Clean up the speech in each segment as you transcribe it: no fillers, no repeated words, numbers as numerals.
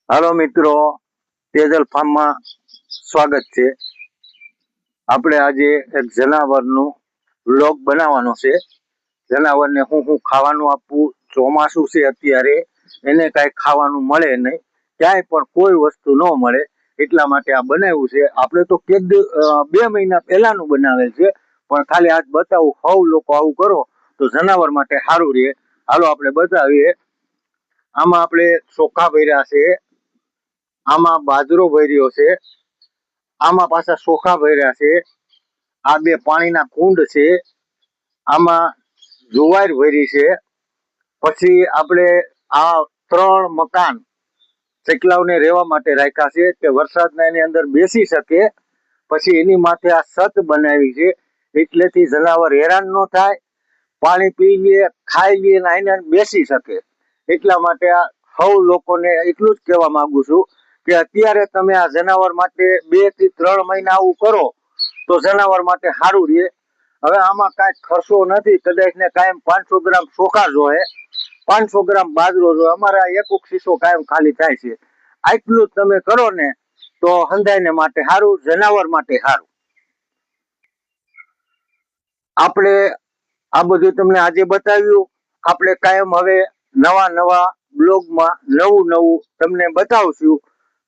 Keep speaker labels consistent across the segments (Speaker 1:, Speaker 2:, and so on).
Speaker 1: હાલો મિત્રો, તેજલ ફાર્મમાં સ્વાગત છે. આપણે આજે એક જનાવરનું વ્લોગ બનાવવાનો છે. જનાવરને હું ખાવાનું આપવું, ચોમાસું છે અત્યારે, એને કાંઈ ખાવાનું મળે નહીં, ક્યાંય પણ કોઈ વસ્તુ ન મળે, એટલા માટે આ બનાવ્યું છે. આપણે તો 2 મહિના પહેલાનું બનાવેલ છે, પણ ખાલી આજ બતાવું, સૌ લોકો આવું કરો તો જનાવર માટે સારું રહે. હાલો આપણે બતાવીએ. આમાં આપણે ચોખા ભર્યા છે, આમાં બાજરો ભર્યો છે, આમાં પાછા ચોખા ભર્યા છે, આ 2 પાણીના કુંડ છે, આમાં જુવાર ભરી છે. પછી આપણે આ 3 મકાન ચકલાઓને રહેવા માટે રાખ્યા છે કે વરસાદના એની અંદર બેસી શકે. પછી એની માથે આ છત બનાવી છે, એટલેથી જનાવર હેરાન ન થાય, પાણી પી લે, ખાઈ લે અને આઈને બેસી શકે. એટલા માટે આ સૌ લોકોને એટલું જ કહેવા માંગુ છું કે અત્યારે તમે આ જનાવર માટે 2 થી 3 મહિના આવું કરો તો જનાવર માટે સારું રહે. હવે આમાં કાંઈ ખર્ચો નથી, કદાચ ને કાયમ 500 ગ્રામ ચોખા જોઈએ, 500 ગ્રામ બાજરો જોઈએ, અમારા એક શીશો કાયમ ખાલી થાય છે. આટલું જ તમે કરો ને તો હંધાઈને માટે સારું, જનાવર માટે સારું. આપણે આ બધું તમને આજે બતાવ્યું. આપણે કાયમ હવે નવા બ્લોગમાં નવું તમને બતાવશું.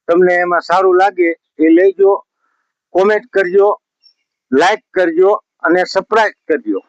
Speaker 1: તમને એમાં સારું લાગે એ લેજો, કોમેન્ટ કરજો, લાઈક કરજો અને સબસ્ક્રાઇબ કરજો.